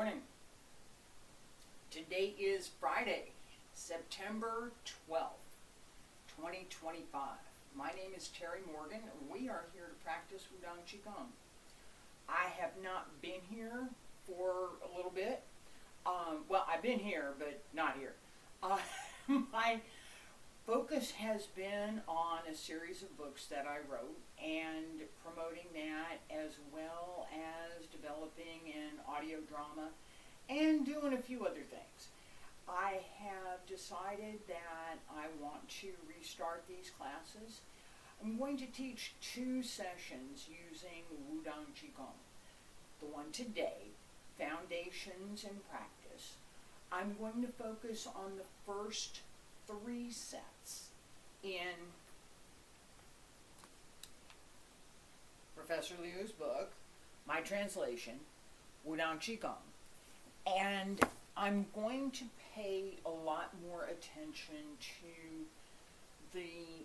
morning. Today is Friday, September 12th, 2025. My name is Terry Morgan, and we are here to practice Wudang Qigong. I have not been here for a little bit. Well, I've been here, but not here. My focus has been on a series of books that I wrote and promoting that, as well as developing an audio drama and doing a few other things. I have decided that I want to restart these classes. I'm going to teach 2 sessions using Wudang Qigong. The one today, Foundations and Practice. I'm going to focus on the first 3 sets in Professor Liu's book, my translation, Wudang Qigong. And I'm going to pay a lot more attention to the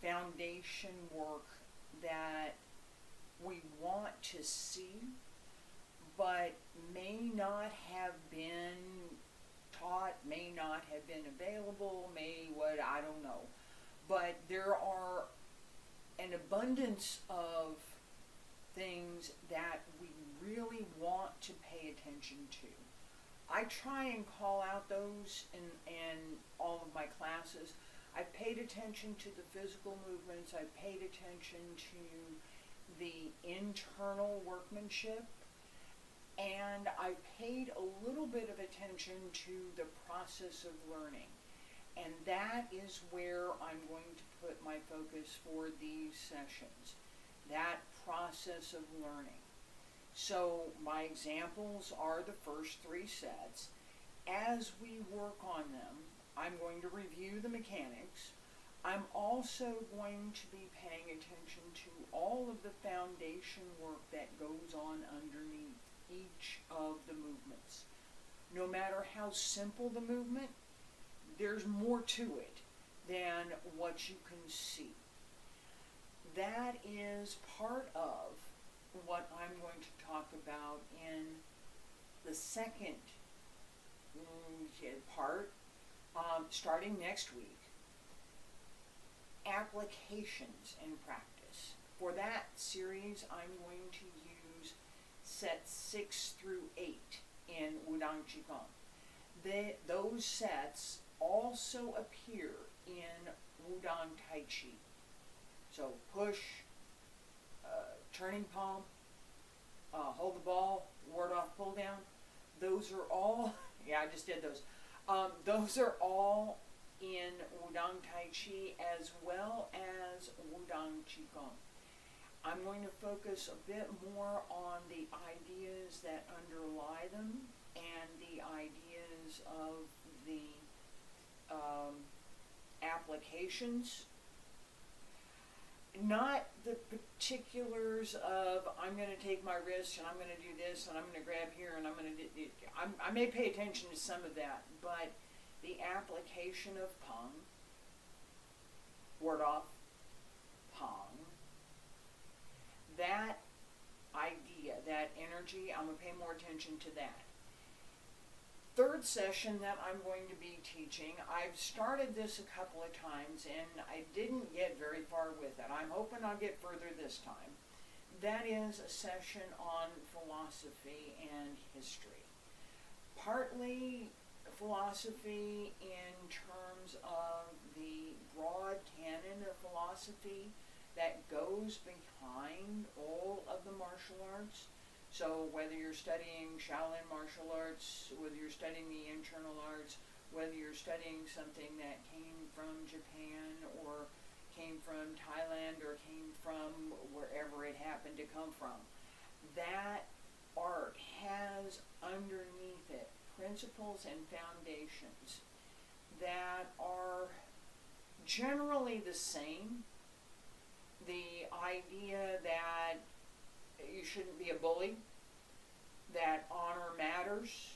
foundation work that we want to see, but may not have been taught, may not have been available, I don't know. But there are an abundance of things that we really want to pay attention to. I try and call out those in all of my classes. I've paid attention to the physical movements. I've paid attention to the internal workmanship. And I paid a little bit of attention to the process of learning. And that is where I'm going to put my focus for these sessions. That process of learning. So my examples are the first 3 sets. As we work on them, I'm going to review the mechanics. I'm also going to be paying attention to all of the foundation work that goes on underneath each of the movements. No matter how simple the movement, there's more to it than what you can see. That is part of what I'm going to talk about in the second part, starting next week. Applications and practice. For that series, I'm going to use sets 6 through 8 in Wudang Qigong. Those sets also appear in Wudang Tai Chi. So push, turning palm, hold the ball, ward off, pull down. Those are all, I just did those. Those are all in Wudang Tai Chi as well as Wudang Qigong. I'm going to focus a bit more on the ideas that underlie them and the ideas of the applications. Not the particulars of I'm going to take my wrist and I'm going to do this and I'm going to grab here and I'm going to do it. I may pay attention to some of that, but the application of Pong, ward off, Pong, that idea, that energy, I'm going to pay more attention to that. Third session that I'm going to be teaching, I've started this a couple of times and I didn't get very far with it. I'm hoping I'll get further this time. That is a session on philosophy and history. Partly philosophy in terms of the broad canon of philosophy that goes behind all of the martial arts. So whether you're studying Shaolin martial arts, whether you're studying the internal arts, whether you're studying something that came from Japan or came from Thailand or came from wherever it happened to come from, that art has underneath it principles and foundations that are generally the same. The idea that you shouldn't be a bully, that honor matters,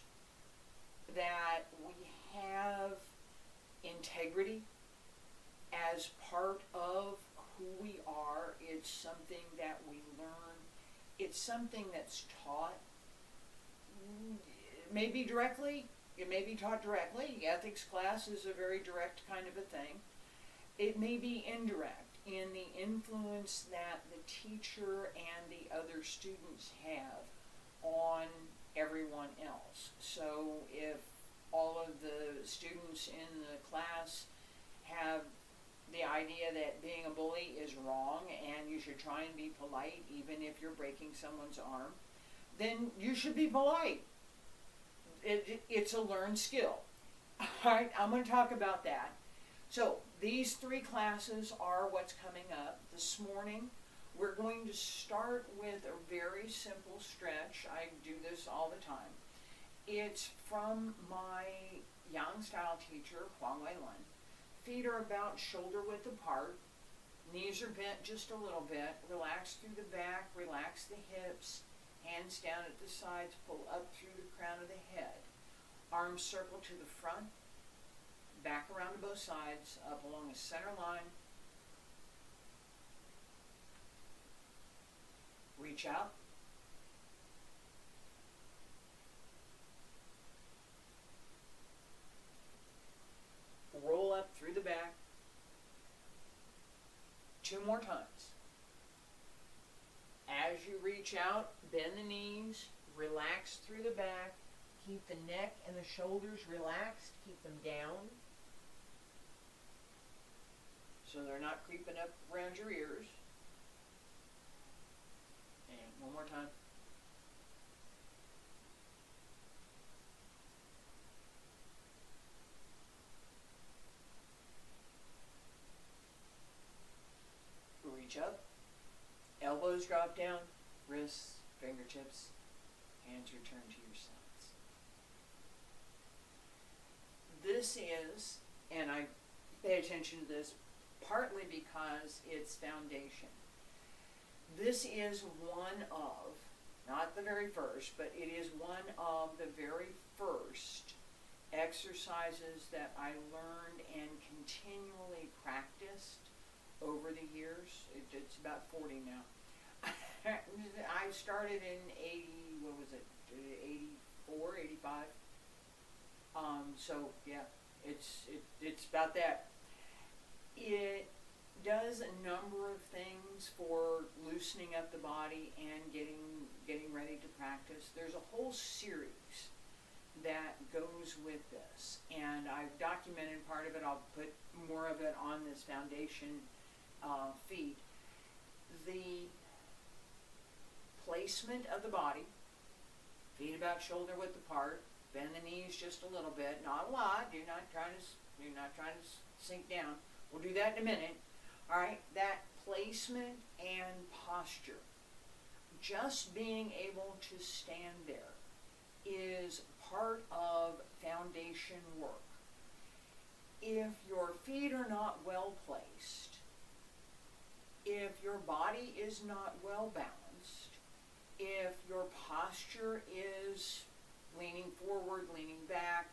that we have integrity as part of who we are. It's something that we learn. It's something that's taught. may be directly, it may be taught directly. Ethics class is a very direct kind of a thing. It may be indirect in the influence that the teacher and the other students have on everyone else. So if all of the students in the class have the idea that being a bully is wrong and you should try and be polite even if you're breaking someone's arm, then you should be polite. It's a learned skill. All right, I'm going to talk about that. So these 3 classes are what's coming up. This morning we're going to start with a very simple stretch. I do this all the time. It's from my Yang style teacher, Huang Weilun. Feet are about shoulder width apart. Knees are bent just a little bit. Relax through the back, relax the hips. Hands down at the sides, pull up through the crown of the head. Arms circle to the front, back around to both sides, up along the center line. Reach out. Roll up through the back. 2 more times. As you reach out, bend the knees, relax through the back, keep the neck and the shoulders relaxed, keep them down so they're not creeping up around your ears. And one more time. Reach up. Elbows drop down, wrists, fingertips, hands return to your sides. This is, and I pay attention to this partly because it's foundation. This is one of, not the very first, but it is one of the very first exercises that I learned and continually practiced over the years. It's about 40 now. I started in 84, 85. So yeah, it's about that. It does a number of things for loosening up the body and getting ready to practice. There's a whole series that goes with this, and I've documented part of it. I'll put more of it on this foundation feed. The placement of the body, feet about shoulder width apart, bend the knees just a little bit, not a lot. Do not try to sink down. We'll do that in a minute. All right, that placement and posture, just being able to stand there, is part of foundation work. If your feet are not well placed, if your body is not well balanced, if your posture is leaning forward, leaning back,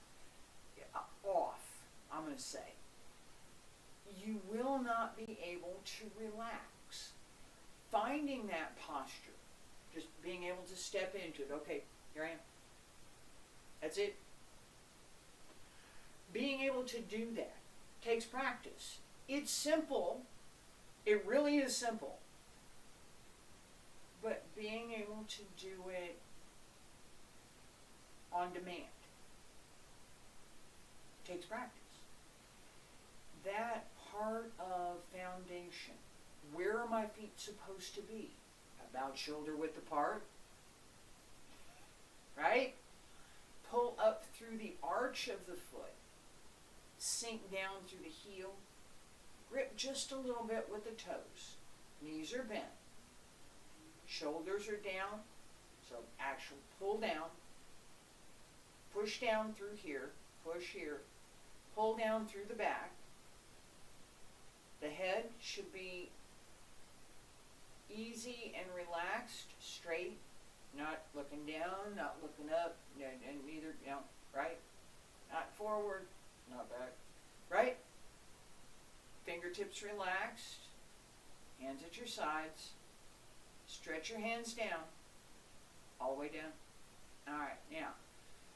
off, I'm going to say, you will not be able to relax. Finding that posture, just being able to step into it. Okay, here I am. That's it. Being able to do that takes practice. It's simple. It really is simple. But being able to do it on demand takes practice. That part of foundation, where are my feet supposed to be? About shoulder width apart, right? Pull up through the arch of the foot, sink down through the heel, grip just a little bit with the toes. Knees are bent, shoulders are down, so actual pull down, push down through here, push here, pull down through the back. The head should be easy and relaxed, straight, not looking down, not looking up, and neither, right? Not forward, not back, right? Fingertips relaxed, hands at your sides, stretch your hands down, all the way down. All right, now,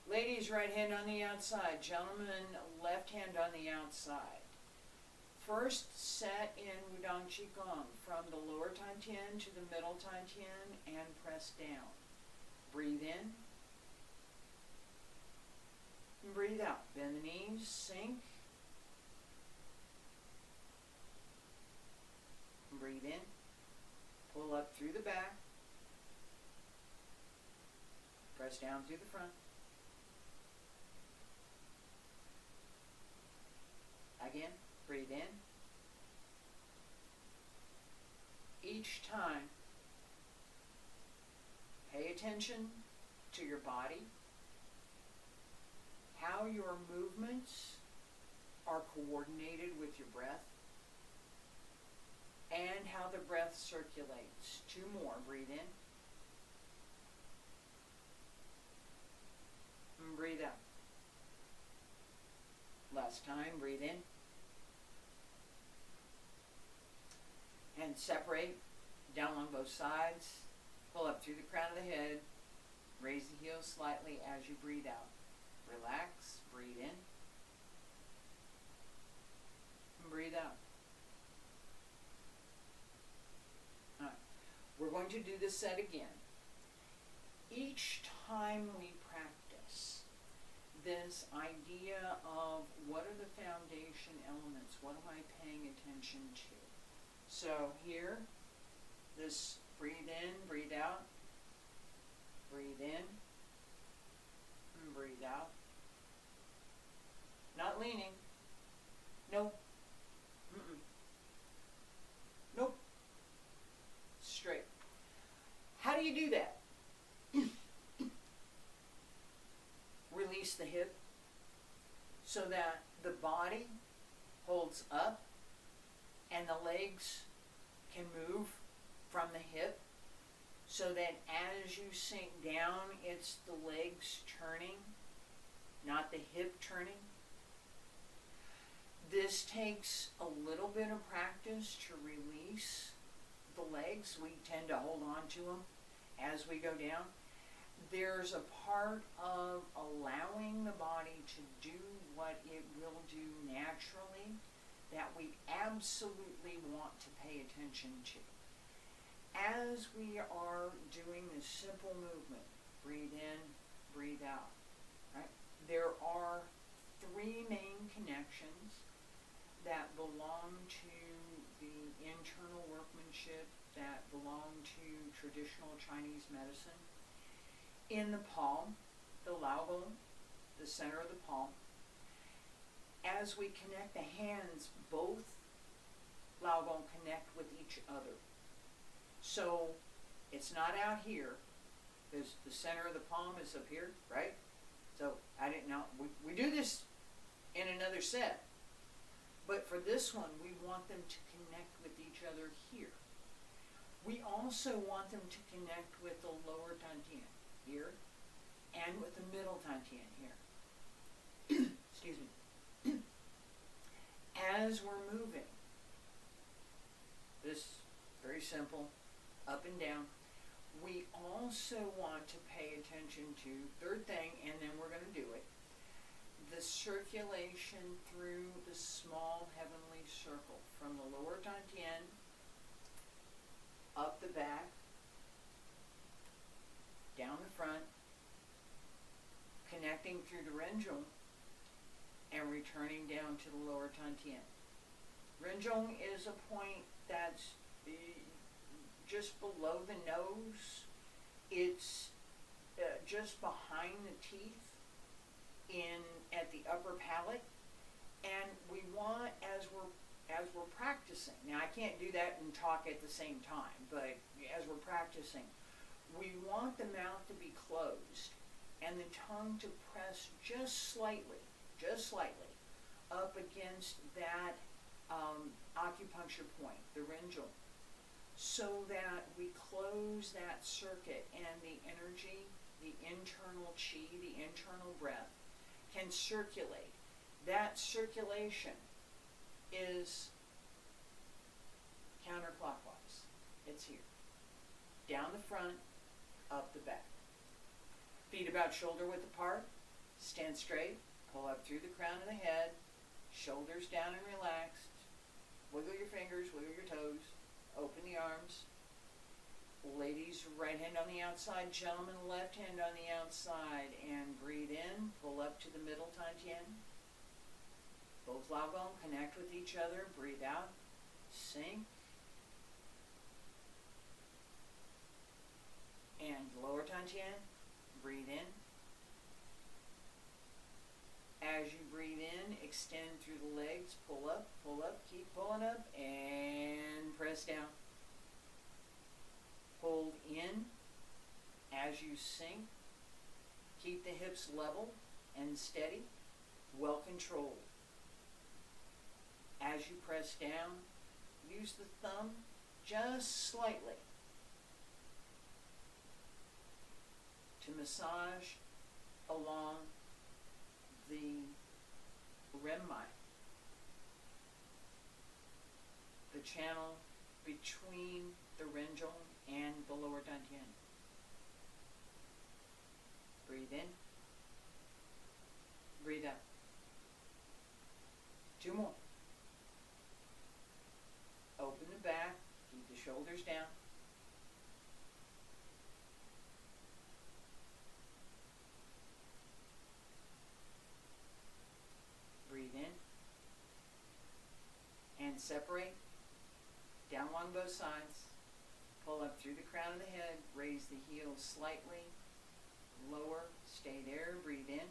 Ladies, right hand on the outside. Gentlemen, left hand on the outside. First set in Wudang Qigong from the lower Tantian to the middle Tantian and press down. Breathe in. And breathe out. Bend the knees, sink. And breathe in. Pull up through the back. Press down through the front. Again, breathe in. Each time, pay attention to your body, how your movements are coordinated with your breath, and how the breath circulates. 2 more. Breathe in. And breathe out. Last time. Breathe in. And separate. Down on both sides. Pull up through the crown of the head. Raise the heels slightly as you breathe out. Relax. Breathe in. And breathe out. All right. We're going to do this set again. Each time we practice this idea of what are the foundation elements, what am I paying attention to? So here, this breathe in, breathe out, breathe in, and breathe out. Not leaning. Nope. Mm-mm. Nope. Straight. How do you do that? Release the hip so that the body holds up and the legs can move from the hip, so that as you sink down, it's the legs turning, not the hip turning. This takes a little bit of practice to release the legs. We tend to hold on to them as we go down. There's a part of allowing the body to do what it will do naturally that we absolutely want to pay attention to. As we are doing this simple movement, breathe in, breathe out, right? There are 3 main connections that belong to the internal workmanship, that belong to traditional Chinese medicine. In the palm, the Laogong, the center of the palm, as we connect the hands, both Laogong connect with each other. So it's not out here, because the center of the palm is up here, right? So I didn't know, we do this in another set, but for this one, we want them to connect with each other here. We also want them to connect with the lower Dantian here, and with the middle Dantian here. Excuse me. As we're moving, this very simple, up and down, we also want to pay attention to, 3rd thing, and then we're going to do it, the circulation through the small heavenly circle, from the lower Dantian, up the back, down the front, connecting through the Renjong, and returning down to the lower Dantian. Renjong is a point that's just below the nose. It's just behind the teeth at the upper palate, and we want, as we're practicing, now I can't do that and talk at the same time, but as we're practicing, we want the mouth to be closed and the tongue to press just slightly up against that acupuncture point, the Renjong, so that we close that circuit and the energy, the internal qi, the internal breath can circulate. That circulation is counterclockwise. It's here. Down the front, up the back. Feet about shoulder width apart. Stand straight, pull up through the crown of the head, shoulders down and relaxed. Wiggle your fingers, wiggle your toes, open the arms. Ladies, right hand on the outside, gentlemen, left hand on the outside, and breathe in, pull up to the middle Tantien. Both Lao Gong connect with each other, breathe out, sink. And lower Tantien, breathe in. As you breathe in, extend through the legs, pull up, keep pulling up, and press down. Hold in as you sink. Keep the hips level and steady, well controlled. As you press down, use the thumb just slightly to massage along the renmai, the channel between the renjong and the lower dantian. Breathe in, breathe out. 2 more. Open the back, keep the shoulders down. Breathe in and separate. Down along both sides. Pull up through the crown of the head. Raise the heels slightly. Lower. Stay there. Breathe in.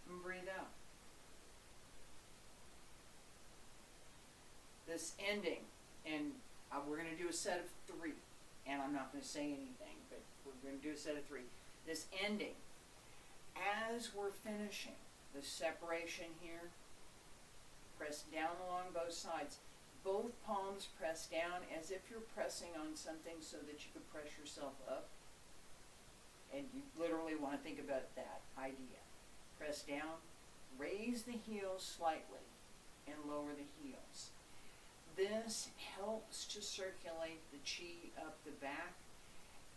And breathe out. This ending, and we're going to do a set of 3. And I'm not going to say anything, but we're going to do a set of 3. This ending, as we're finishing the separation here, press down along both sides. Both palms press down as if you're pressing on something so that you could press yourself up. And you literally want to think about that idea. Press down, raise the heels slightly, and lower the heels. This helps to circulate the chi up the back,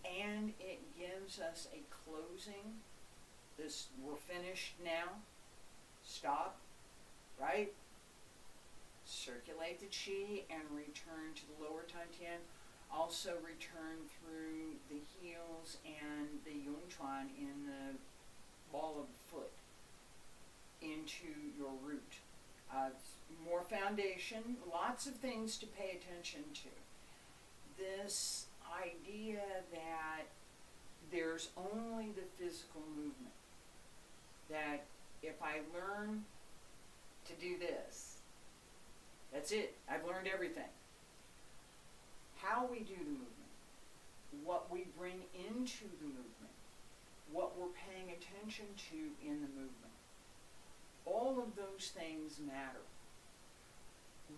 and it gives us a closing. We're finished now. Stop, right? Circulate the chi and return to the lower Tantien. Also return through the heels and the Yongchuan in the ball of the foot into your root. More foundation, lots of things to pay attention to. This idea that there's only the physical movement. That if I learn to do this, that's it. I've learned everything. How we do the movement, what we bring into the movement, what we're paying attention to in the movement, all of those things matter.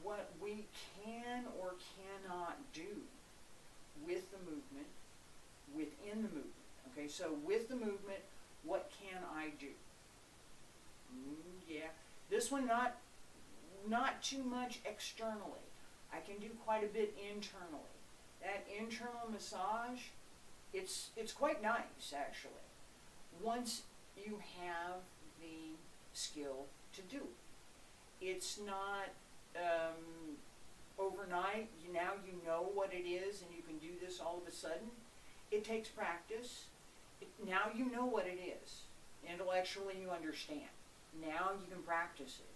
What we can or cannot do with the movement, within the movement. Okay, so with the movement, what can I do? Yeah, this one not too much externally. I can do quite a bit internally. That internal massage, it's quite nice actually. Once you have the skill to do it. It's not overnight. Now you know what it is and you can do this all of a sudden. It takes practice. Now you know what it is. Intellectually you understand. Now you can practice it.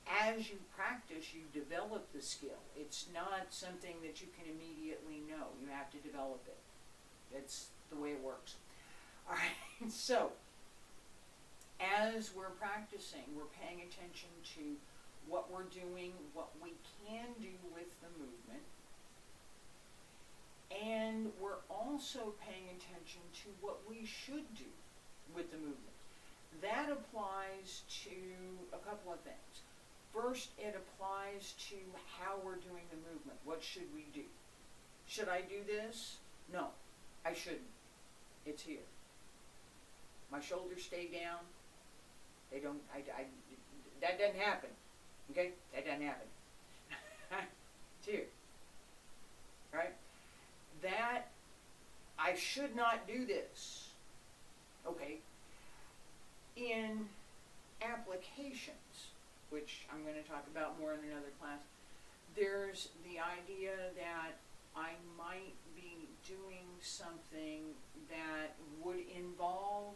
As you practice, you develop the skill. It's not something that you can immediately know. You have to develop it. That's the way it works. All right, so as we're practicing, we're paying attention to what we're doing, what we can do with the movement, and we're also paying attention to what we should do with the movement. That applies to a couple of things. First, it applies to how we're doing the movement. What should we do? Should I do this? No, I shouldn't. It's here. My shoulders stay down. They don't, that doesn't happen. Okay? That doesn't happen. It's here. Right? That, I should not do this. Okay. In applications, which I'm going to talk about more in another class, there's the idea that I might be doing something that would involve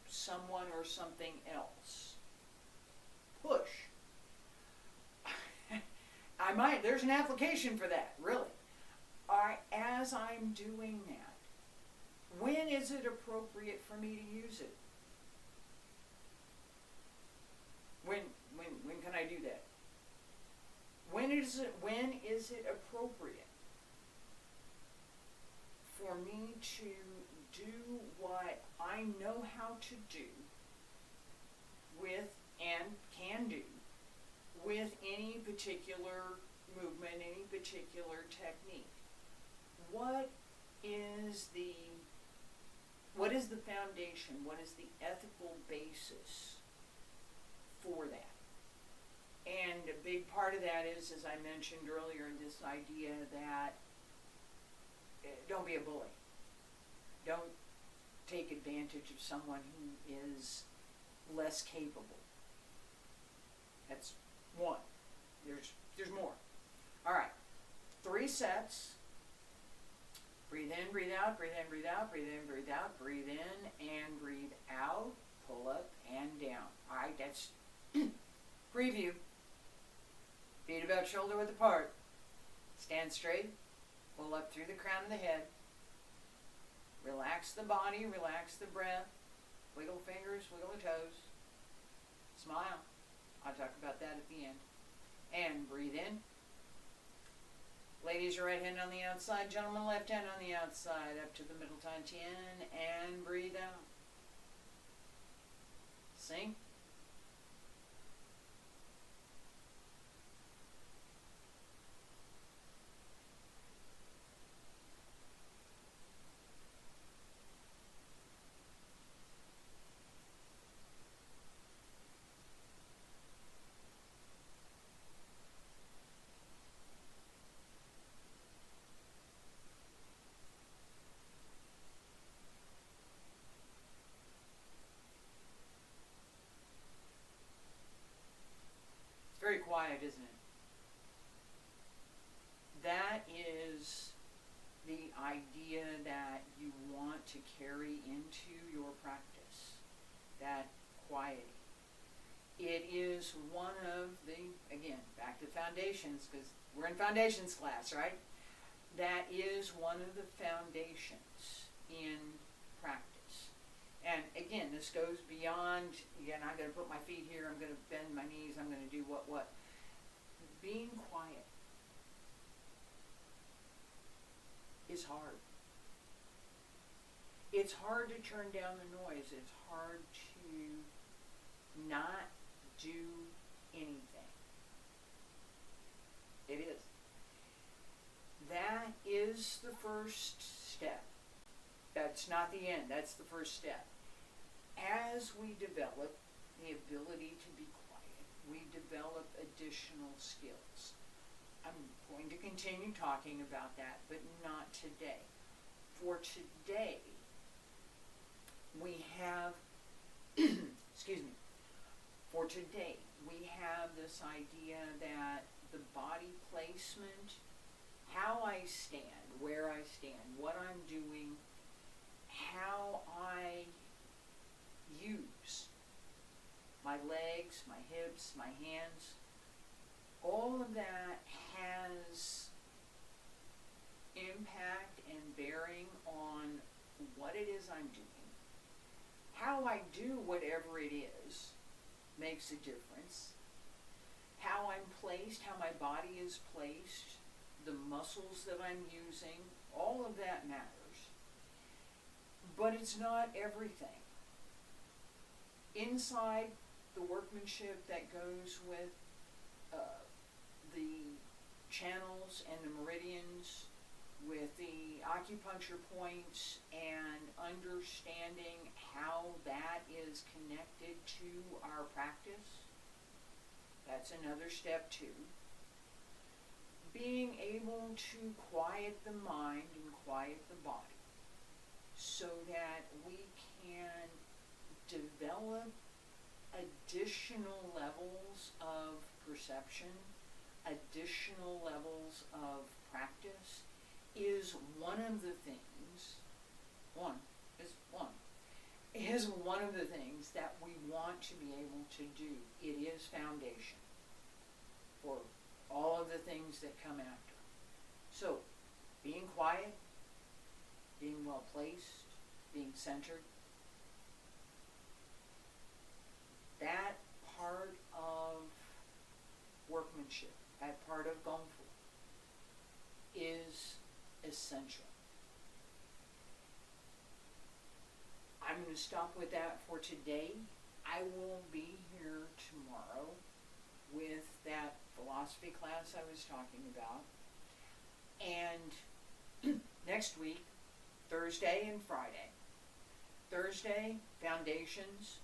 someone or something else. Push. There's an application for that, really. As I'm doing that, when is it appropriate for me to use it? When can I do that? When is it appropriate for me to do what I know how to do with and can do with any particular movement, any particular technique? What is the foundation? What is the ethical basis for that? And a big part of that is, as I mentioned earlier, this idea that don't be a bully. Don't take advantage of someone who is less capable. That's one. There's more. All right. 3 sets. Breathe in, breathe out, breathe in, breathe out, breathe in, breathe out, breathe in, and breathe out. Pull up and down. All right, that's preview. Feet about shoulder width apart. Stand straight. Pull up through the crown of the head. Relax the body, relax the breath. Wiggle fingers, wiggle the toes. Smile. I'll talk about that at the end. And breathe in. Ladies, your right hand on the outside. Gentlemen, left hand on the outside. Up to the middle Tian. And breathe out. Sink. Very quiet, isn't it? That is the idea that you want to carry into your practice, that quieting. It is one of the, again, back to foundations, because we're in foundations class, right? That is one of the foundations in practice. And again, this goes beyond, again, I'm going to put my feet here, I'm going to bend my knees, I'm going to do what. Being quiet is hard. It's hard to turn down the noise. It's hard to not do anything. It is. That is the first step. That's not the end. That's the first step. As we develop the ability to be quiet, we develop additional skills. I'm going to continue talking about that, but not today. For today, we have, excuse me, for today, we have this idea that the body placement, how I stand, where I stand, what I'm doing, how I use my legs, my hips, my hands, all of that has impact and bearing on what it is I'm doing. How I do whatever it is makes a difference. How I'm placed, how my body is placed, the muscles that I'm using, all of that matters. But it's not everything. Inside the workmanship that goes with the channels and the meridians, with the acupuncture points, and understanding how that is connected to our practice, that's another step too. Being able to quiet the mind and quiet the body so that we can develop additional levels of perception, additional levels of practice, is one of the things, is one of the things that we want to be able to do. It is foundation for all of the things that come after. So, being quiet, being well placed, being centered, that part of workmanship, that part of Gong Fu is essential. I'm going to stop with that for today. I will be here tomorrow with that philosophy class I was talking about. And next week, Thursday and Friday. Thursday, foundations.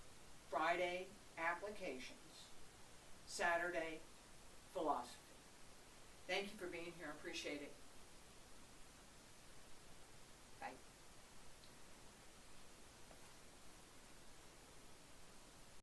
Friday, applications. Saturday, philosophy. Thank you for being here. I appreciate it.